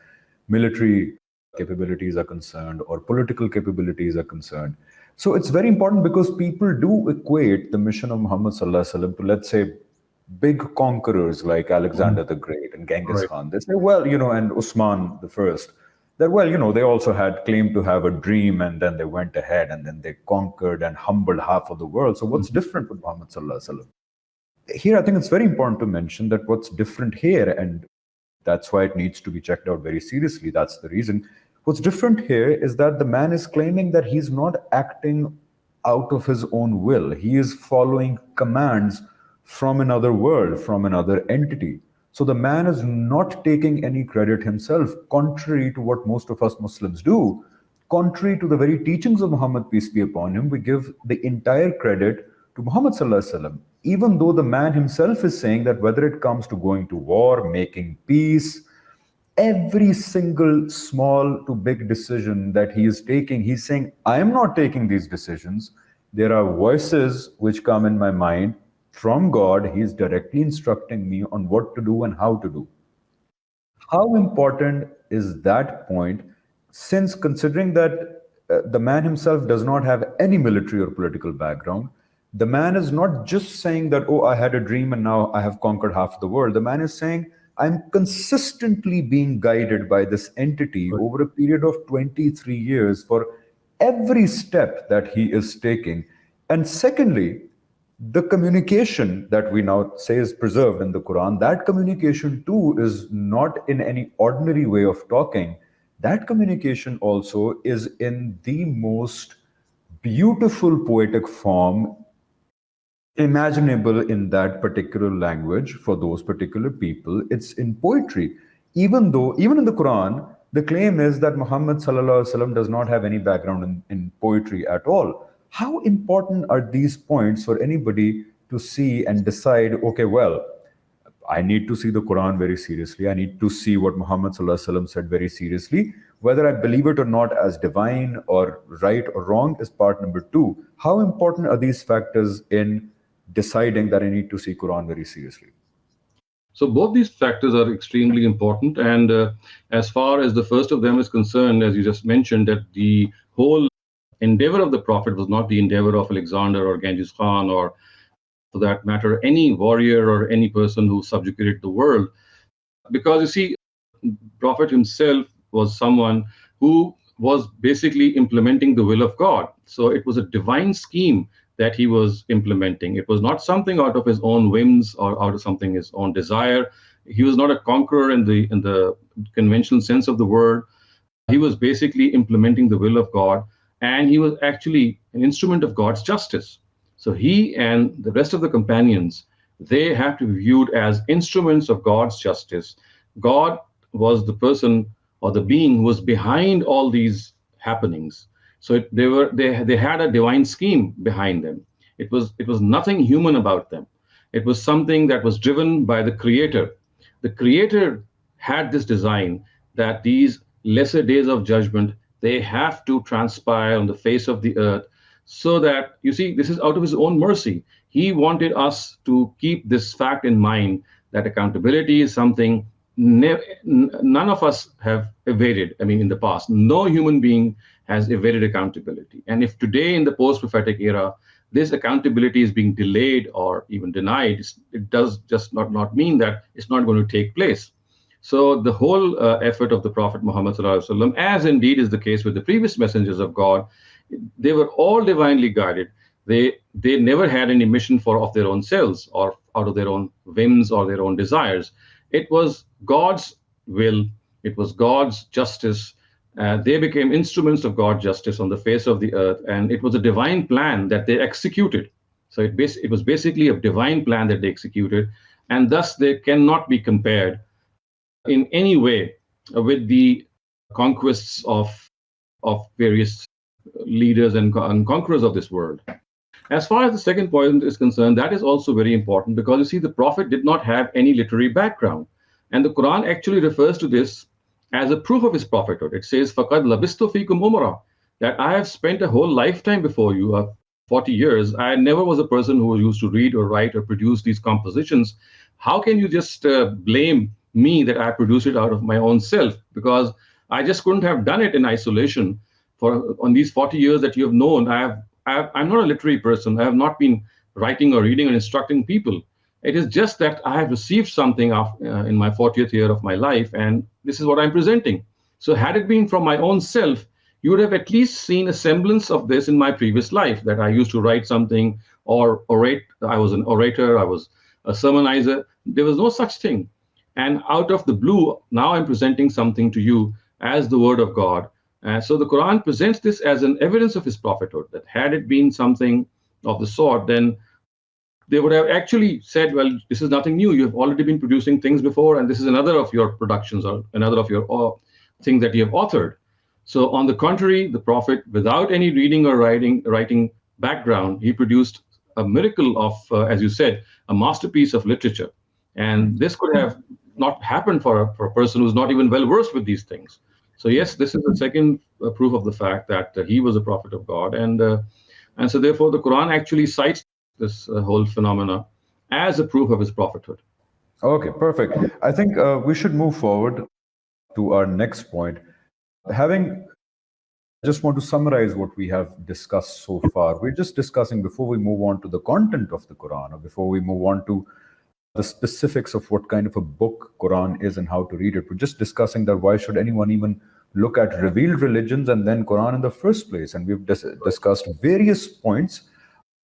military capabilities are concerned or political capabilities are concerned. So it's very important because people do equate the mission of Muhammad Sallallahu Alaihi Wasallam to, let's say, big conquerors like Alexander the Great and Genghis Right. Khan. They say, well, and Usman the First, that, well, they also had claimed to have a dream and then they went ahead and then they conquered and humbled half of the world. So what's different with Muhammad Sallallahu Alaihi Wasallam? Here, I think it's very important to mention that what's different here, and that's why it needs to be checked out very seriously. That's the reason. What's different here is that the man is claiming that he's not acting out of his own will. He is following commands from another world, from another entity. So the man is not taking any credit himself, contrary to what most of us Muslims do. Contrary to the very teachings of Muhammad, peace be upon him, we give the entire credit to Muhammad Sallallahu Alaihi Wasallam, even though the man himself is saying that whether it comes to going to war, making peace, every single small to big decision that he is taking, he's saying, I am not taking these decisions. There are voices which come in my mind from God. He's directly instructing me on what to do and how to do. How important is that point, since considering that the man himself does not have any military or political background? The man is not just saying that, oh, I had a dream and now I have conquered half the world. The man is saying, I'm consistently being guided by this entity over a period of 23 years for every step that he is taking. And secondly, the communication that we now say is preserved in the Quran, that communication too is not in any ordinary way of talking. That communication also is in the most beautiful poetic form imaginable in that particular language for those particular people. It's in poetry. Even in the Quran, the claim is that Muhammad Sallallahu Alaihi Wasallam does not have any background in poetry at all. How important are these points for anybody to see and decide, okay, well, I need to see the Quran very seriously. I need to see what Muhammad Sallallahu Alaihi Wasallam said very seriously. Whether I believe it or not as divine or right or wrong is part number two. How important are these factors in deciding that I need to see Quran very seriously? So both these factors are extremely important. And as far as the first of them is concerned, as you just mentioned, that the whole endeavor of the Prophet was not the endeavor of Alexander or Genghis Khan, or for that matter, any warrior or any person who subjugated the world. Because you see, Prophet himself was someone who was basically implementing the will of God. So it was a divine scheme that he was implementing. It was not something out of his own whims or out of something his own desire. He was not a conqueror in the conventional sense of the word. He was basically implementing the will of God, and he was actually an instrument of God's justice. So he and the rest of the companions, they have to be viewed as instruments of God's justice. God was the person or the being who was behind all these happenings. So they had a divine scheme behind them. It was nothing human about them. It was something that was driven by the Creator. The Creator had this design that these lesser days of judgment, they have to transpire on the face of the earth, so that, you see, this is out of his own mercy. He wanted us to keep this fact in mind, that accountability is something none of us have evaded. I mean, in the past, no human being has evaded accountability. And if today in the post-prophetic era, this accountability is being delayed or even denied, it does just not mean that it's not going to take place. So the whole effort of the Prophet Muhammad Sallallahu Alaihi Wasallam, as indeed is the case with the previous messengers of God, they were all divinely guided. They never had any mission of their own selves or out of their own whims or their own desires. It was God's will. It was God's justice. They became instruments of God's justice on the face of the earth, and it was a divine plan that they executed. So it was basically a divine plan that they executed, and thus they cannot be compared in any way with the conquests of various leaders and conquerors of this world. As far as the second point is concerned, that is also very important, because you see, the Prophet did not have any literary background. And the Quran actually refers to this as a proof of his prophethood. It says, فَقَدْ لَبِسْتُ فِيكُمْ عُمُرًا, that I have spent a whole lifetime before you, 40 years. I never was a person who used to read or write or produce these compositions. How can you just blame me that I produced it out of my own self? Because I just couldn't have done it in isolation. For on these 40 years that you have known, I'm not a literary person. I have not been writing or reading or instructing people. It is just that I have received something in my 40th year of my life, and this is what I'm presenting. So, had it been from my own self, you would have at least seen a semblance of this in my previous life, that I used to write something or orate. I was an orator, I was a sermonizer. There was no such thing. And out of the blue, now I'm presenting something to you as the word of God. So the Quran presents this as an evidence of his prophethood, that had it been something of the sort, then they would have actually said, well, this is nothing new. You have already been producing things before, and this is another of your productions or another of your things that you have authored. So on the contrary, the Prophet, without any reading or writing background, he produced a miracle of, as you said, a masterpiece of literature. And this could have not happened for a person who's not even well versed with these things. So yes, this is the second proof of the fact that he was a prophet of God, and so therefore the Quran actually cites this whole phenomena as a proof of his prophethood. Okay, perfect. I think we should move forward to our next point. I just want to summarize what we have discussed so far. We're just discussing, before we move on to the content of the Quran, or before we move on to the specifics of what kind of a book Quran is and how to read it. We're just discussing that why should anyone even look at revealed religions and then Quran in the first place? And we've discussed various points,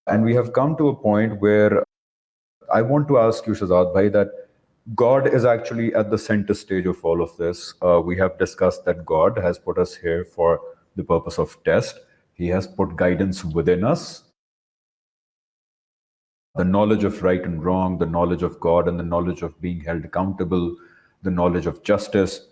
and we have come to a point where I want to ask you, Shehzad Bhai, that God is actually at the center stage of all of this. We have discussed that God has put us here for the purpose of test. He has put guidance within us. The knowledge of right and wrong, the knowledge of God, and the knowledge of being held accountable, the knowledge of justice.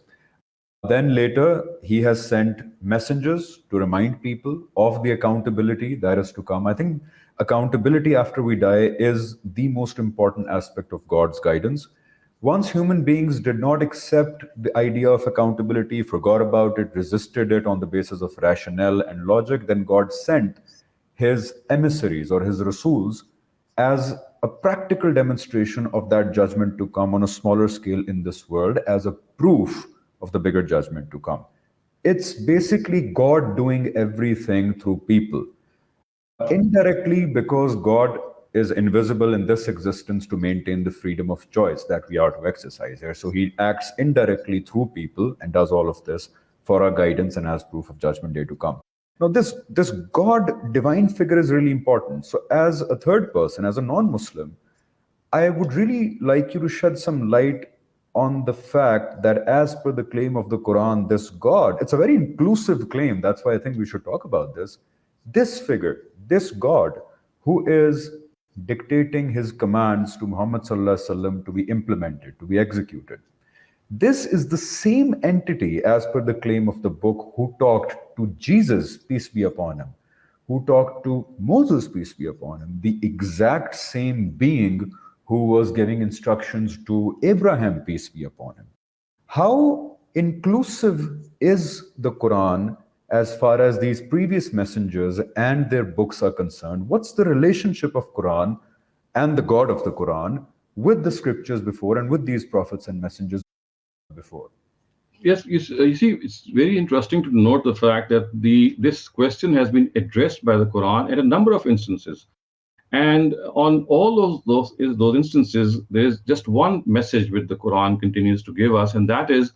Then later, he has sent messengers to remind people of the accountability that is to come. I think accountability after we die is the most important aspect of God's guidance. Once human beings did not accept the idea of accountability, forgot about it, resisted it on the basis of rationale and logic, then God sent his emissaries or his Rasuls as a practical demonstration of that judgment to come on a smaller scale in this world, as a proof of the bigger judgment to come. It's basically God doing everything through people. Indirectly, because God is invisible in this existence to maintain the freedom of choice that we are to exercise here. So he acts indirectly through people and does all of this for our guidance and as proof of judgment day to come. Now, this God divine figure is really important. So as a third person, as a non-Muslim, I would really like you to shed some light on the fact that as per the claim of the Quran, this God, it's a very inclusive claim. That's why I think we should talk about this. This figure, this God, who is dictating his commands to Muhammad sallallahu alaihi wasallam to be implemented, to be executed. This is the same entity, as per the claim of the book, who talked to Jesus, peace be upon him, who talked to Moses, peace be upon him, the exact same being who was giving instructions to Abraham, peace be upon him. How inclusive is the Quran as far as these previous messengers and their books are concerned? What's the relationship of Quran and the God of the Quran with the scriptures before and with these prophets and messengers before? Yes, you see, it's very interesting to note the fact that this question has been addressed by the Quran at a number of instances. And on all those instances, there is just one message which the Quran continues to give us, and that is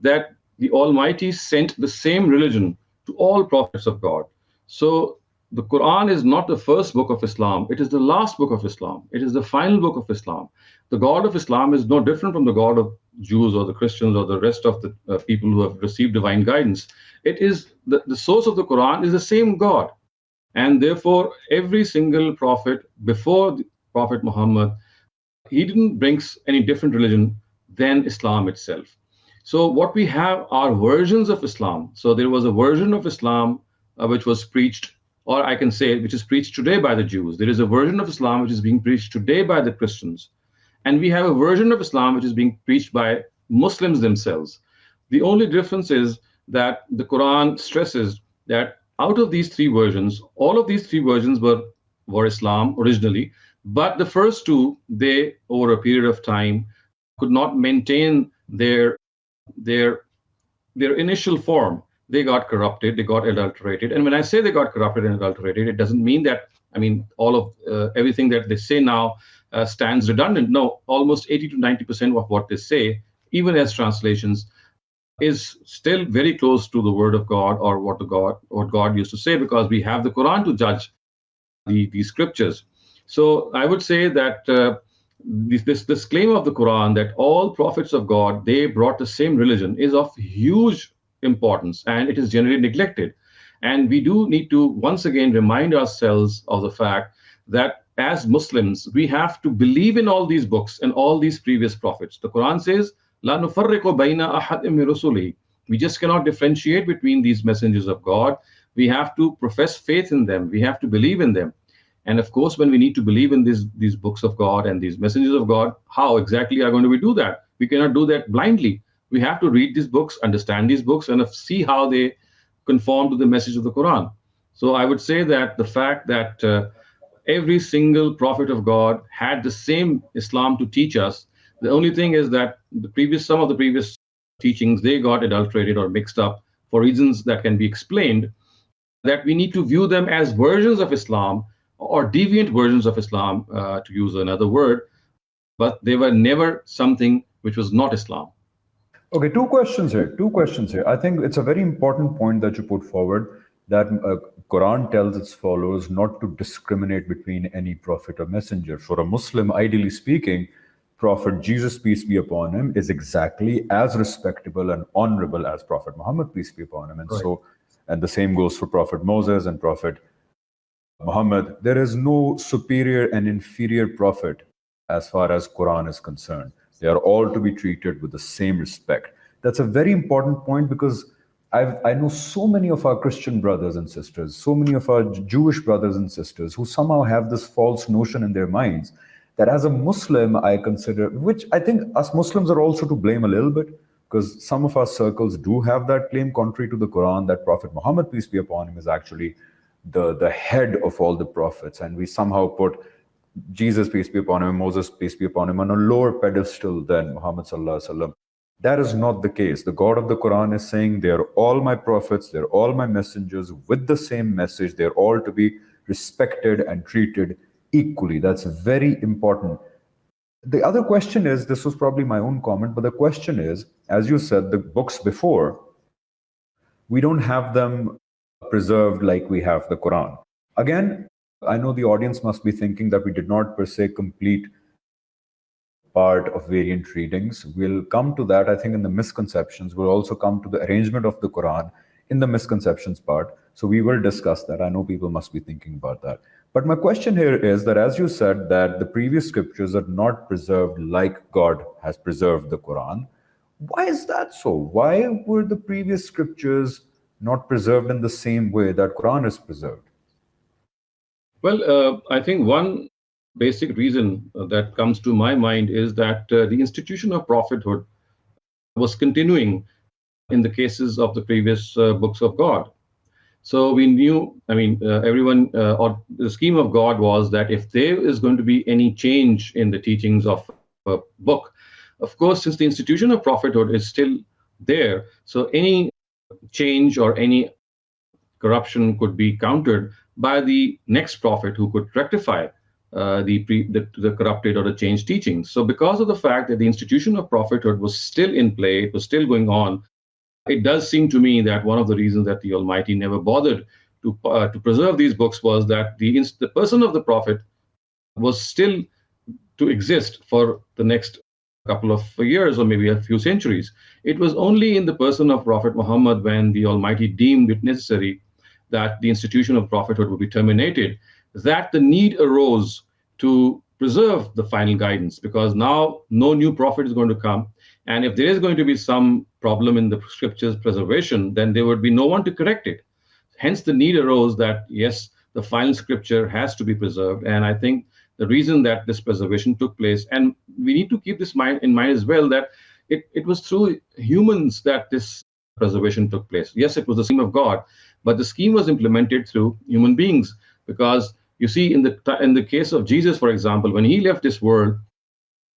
that the Almighty sent the same religion to all prophets of God. So the Quran is not the first book of Islam, it is the last book of Islam, it is the final book of Islam. The God of Islam is no different from the God of Jews or the Christians or the rest of the people who have received divine guidance. It is the source of the Quran is the same God. And therefore, every single prophet before the Prophet Muhammad, he didn't bring any different religion than Islam itself. So what we have are versions of Islam. So there was a version of Islam which was preached, or I can say, which is preached today by the Jews. There is a version of Islam which is being preached today by the Christians. And we have a version of Islam which is being preached by Muslims themselves. The only difference is that the Quran stresses that out of these three versions, all of these three versions were Islam originally, but the first two, they, over a period of time, could not maintain their their initial form, they got corrupted, they got adulterated. And when I say they got corrupted and adulterated, it doesn't mean that, I mean, all of everything that they say now stands redundant. No, almost 80 to 90% of what they say, even as translations, is still very close to the word of God, or what God used to say, because we have the Quran to judge these scriptures. So I would say that this claim of the Quran that all prophets of God, they brought the same religion, is of huge importance, and it is generally neglected. And we do need to once again remind ourselves of the fact that as Muslims, we have to believe in all these books and all these previous prophets. The Quran says, "La nufarriqu bayna ahadin min rusulihi." We just cannot differentiate between these messengers of God. We have to profess faith in them. We have to believe in them. And of course, when we need to believe in these books of God and these messengers of God, how exactly are going to we do that? We cannot do that blindly. We have to read these books, understand these books, and see how they conform to the message of the Quran. So I would say that the fact that every single prophet of God had the same Islam to teach us. The only thing is that some of the previous teachings, they got adulterated or mixed up for reasons that can be explained, that we need to view them as versions of Islam or deviant versions of Islam, to use another word, but they were never something which was not Islam. Okay, two questions here. Two questions here. I think it's a very important point that you put forward, that Quran tells its followers not to discriminate between any prophet or messenger. For a Muslim, ideally speaking, Prophet Jesus, peace be upon him, is exactly as respectable and honorable as Prophet Muhammad, peace be upon him. And Right. and the same goes for Prophet Moses and Prophet Muhammad. There is no superior and inferior prophet as far as Quran is concerned. They are all to be treated with the same respect. That's a very important point, because I know so many of our Christian brothers and sisters, so many of our Jewish brothers and sisters who somehow have this false notion in their minds that as a Muslim, I consider, which I think us Muslims are also to blame a little bit, because some of our circles do have that claim, contrary to the Quran, that Prophet Muhammad, peace be upon him, is actually the head of all the prophets. And we somehow put Jesus, peace be upon him, Moses, peace be upon him, on a lower pedestal than Muhammad sallallahu alaihi wasallam. That is not the case. The God of the Quran is saying, they are all my prophets, they're all my messengers with the same message. They're all to be respected and treated equally. That's very important. The other question is, this was probably my own comment, but the question is, as you said, the books before, we don't have them preserved like we have the Quran. Again, I know the audience must be thinking that we did not per se complete part of variant readings. We'll come to that, I think, in the misconceptions. We'll also come to the arrangement of the Quran in the misconceptions part. So we will discuss that. I know people must be thinking about that. But my question here is that, as you said, that the previous scriptures are not preserved like God has preserved the Quran. Why is that so? Why were the previous scriptures not preserved in the same way that Quran is preserved? Well, I think one basic reason that comes to my mind is that the institution of prophethood was continuing in the cases of the previous books of God. So we knew, I mean, everyone, or the scheme of God was that if there is going to be any change in the teachings of a book, of course, since the institution of prophethood is still there, so any change or any corruption could be countered by the next prophet who could rectify the corrupted or the changed teachings. So because of the fact that the institution of prophethood was still in play, it was still going on, it does seem to me that one of the reasons that the Almighty never bothered to preserve these books was that the person of the prophet was still to exist for the next couple of years or maybe a few centuries. It was only in the person of Prophet Muhammad, when the Almighty deemed it necessary that the institution of prophethood would be terminated, that the need arose to preserve the final guidance, because now no new prophet is going to come. And if there is going to be some problem in the scriptures preservation, then there would be no one to correct it. Hence, the need arose that, yes, the final scripture has to be preserved. And I think the reason that this preservation took place, and we need to keep this in mind as well, that it was through humans that this preservation took place. Yes, it was the scheme of God, but the scheme was implemented through human beings. Because you see, in the case of Jesus, for example, when he left this world,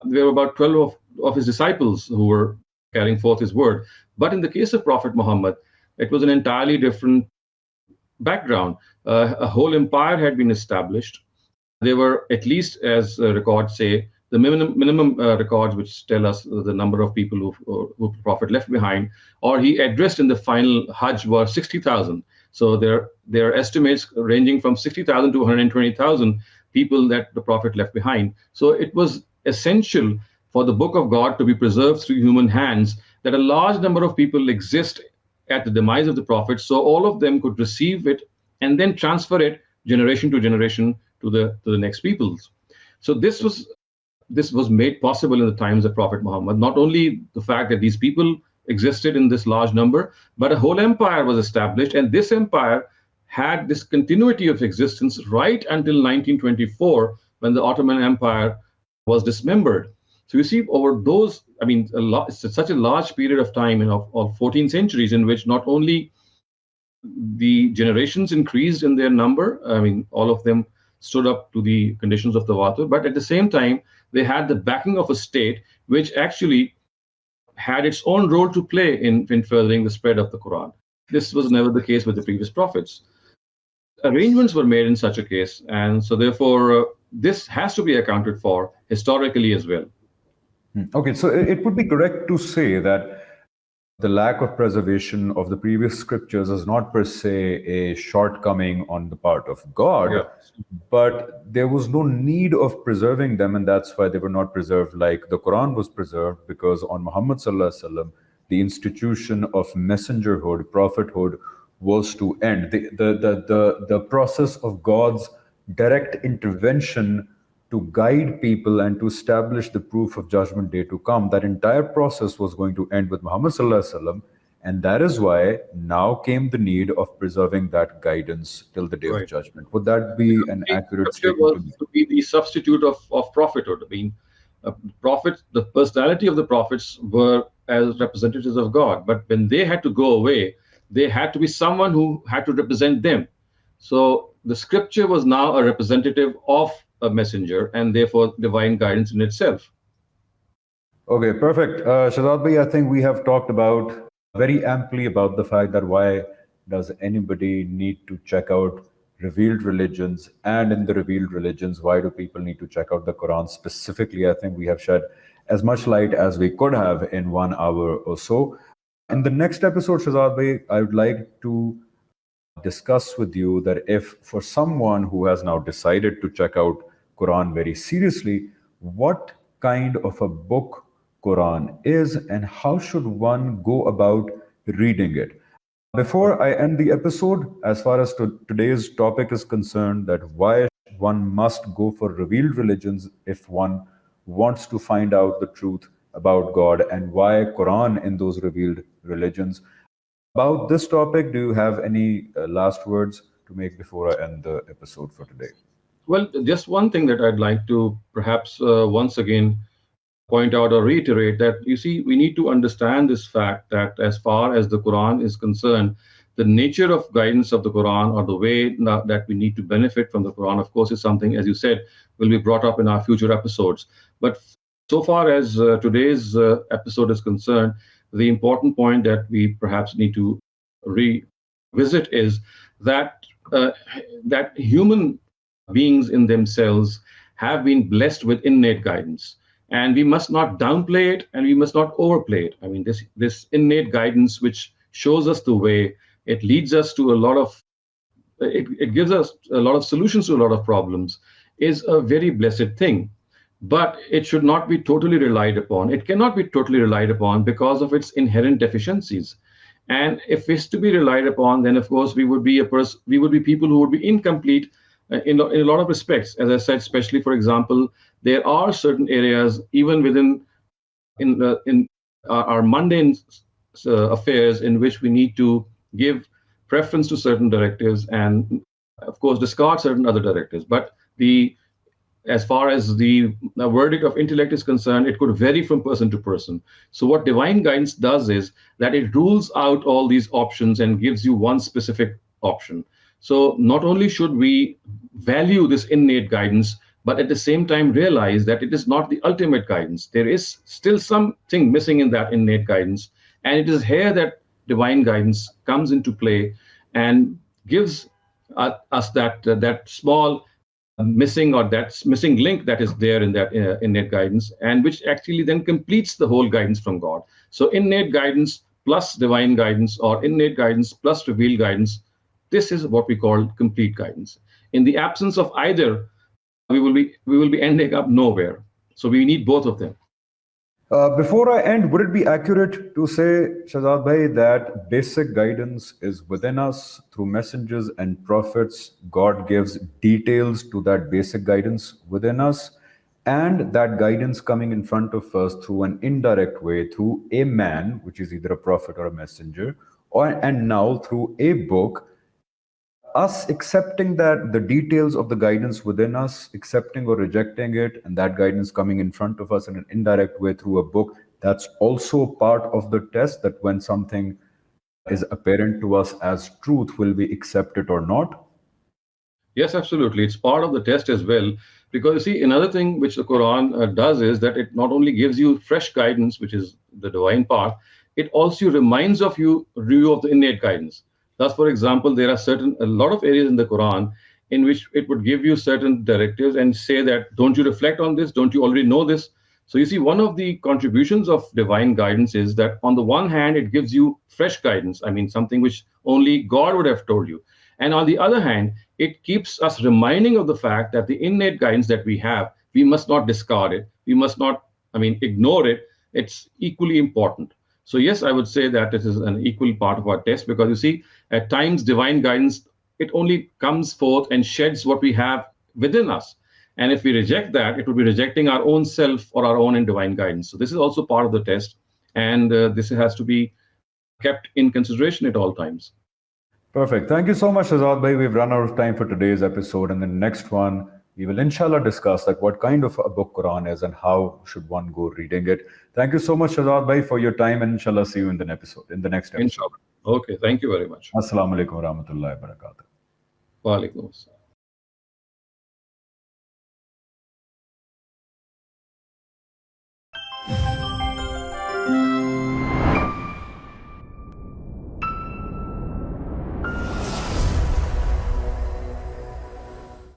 there were about 12 of his disciples who were carrying forth his word. But in the case of Prophet Muhammad, it was an entirely different background. A whole empire had been established. They were, at least as records say, the minimum records which tell us the number of people who Prophet left behind, or he addressed in the final Hajj, were 60,000. So there are estimates ranging from 60,000 to 120,000 people that the Prophet left behind. So it was essential for the book of God to be preserved through human hands, that a large number of people exist at the demise of the Prophet, so all of them could receive it and then transfer it generation to generation to the next peoples. So this was made possible in the times of Prophet Muhammad. Not only the fact that these people existed in this large number, but a whole empire was established, and this empire had this continuity of existence right until 1924, when the Ottoman Empire was dismembered. So you see, over those, I mean, it's such a large period of time of 14 centuries, in which not only the generations increased in their number. I mean, all of them stood up to the conditions of the Tawatur, but at the same time, they had the backing of a state which actually had its own role to play in furthering the spread of the Quran. This was never the case with the previous prophets. Arrangements were made in such a case, and so therefore, this has to be accounted for historically as well. Okay, so it would be correct to say that the lack of preservation of the previous scriptures is not per se a shortcoming on the part of God, Yeah. but there was no need of preserving them, and that's why they were not preserved like the Quran was preserved, because on Muhammad Sallallahu Alaihi Wasallam, the institution of messengerhood, prophethood was to end. The process of God's direct intervention to guide people and to establish the proof of judgment day to come, that entire process was going to end with Muhammad Sallallahu Alaihi Wasallam, and that is why now came the need of preserving that guidance till the day of Right. judgment. Would that be an accurate Scripture statement to was make? to be the substitute of prophethood. I mean, prophets, the personality of the prophets were as representatives of God, but when they had to go away, they had to be someone who had to represent them. So the scripture was now a representative of a messenger, and therefore divine guidance in itself. Okay, perfect. Shehzad bhai, I think we have talked about very amply about the fact that why does anybody need to check out revealed religions, and in the revealed religions, why do people need to check out the Quran specifically? I think we have shed as much light as we could have in 1 hour or so. In the next episode, Shehzad bhai, I would like to discuss with you that if for someone who has now decided to check out Quran very seriously, what kind of a book Quran is and how should one go about reading it. Before I end the episode, as far as today's topic is concerned, that why one must go for revealed religions if one wants to find out the truth about God, and why Quran in those revealed religions. About this topic, do you have any last words to make before I end the episode for today? Well, just one thing that I'd like to perhaps once again point out or reiterate, that you see, we need to understand this fact that as far as the Quran is concerned, the nature of guidance of the Quran, or the way that we need to benefit from the Quran, of course, is something, as you said, will be brought up in our future episodes. But so far as today's episode is concerned, the important point that we perhaps need to revisit is that that human beings in themselves have been blessed with innate guidance, and we must not downplay it and we must not overplay it. I mean, this innate guidance, which shows us the way, it leads us to a lot of, it gives us a lot of solutions to a lot of problems, is a very blessed thing. But it should not be totally relied upon. It cannot be totally relied upon because of its inherent deficiencies. And if it's to be relied upon, then of course we would be people who would be incomplete in a lot of respects. As I said, especially for example, there are certain areas even within in our mundane affairs in which we need to give preference to certain directives and of course discard certain other directives. But the as far as the verdict of intellect is concerned, it could vary from person to person. So what divine guidance does is that it rules out all these options and gives you one specific option. So not only should we value this innate guidance, but at the same time realize that it is not the ultimate guidance. There is still something missing in that innate guidance. And it is here that divine guidance comes into play and gives us that small missing, or that missing link that is there in that innate guidance, and which actually then completes the whole guidance from God. So innate guidance plus divine guidance, or innate guidance plus revealed guidance, this is what we call complete guidance. In the absence of either, we will be ending up nowhere. So we need both of them. Before I end, would it be accurate to say, Shehzad Bhai, that basic guidance is within us through messengers and prophets? God gives details to that basic guidance within us, and that guidance coming in front of us through an indirect way, through a man, which is either a prophet or a messenger, and now through a book, us accepting that the details of the guidance within us, accepting or rejecting it, and that guidance coming in front of us in an indirect way through a book, that's also part of the test, that when something is apparent to us as truth, will we accept it or not? Yes, absolutely. It's part of the test as well. Because you see, another thing which the Quran does is that it not only gives you fresh guidance, which is the divine part, it also reminds of you of the innate guidance. Thus, for example, there are a lot of areas in the Quran in which it would give you certain directives and say that, don't you reflect on this? Don't you already know this? So you see, one of the contributions of divine guidance is that on the one hand, it gives you fresh guidance. I mean, something which only God would have told you. And on the other hand, it keeps us reminding of the fact that the innate guidance that we have, we must not discard it. We must not, ignore it. It's equally important. So yes, I would say that it is an equal part of our test, because you see, at times divine guidance, it only comes forth and sheds what we have within us. And if we reject that, it would be rejecting our own self or our own divine guidance. So this is also part of the test, and this has to be kept in consideration at all times. Perfect. Thank you so much, Shehzad Bhai. We've run out of time for today's episode. And the next one, we will inshallah discuss that what kind of a book Quran is and how should one go reading it. Thank you so much, Shehzad Bhai, for your time, and inshallah see you in the next episode. Inshallah. Okay, thank you very much. Assalamu alaikum wa rahmatullahi wa barakatuh. Wa alaikum assalam.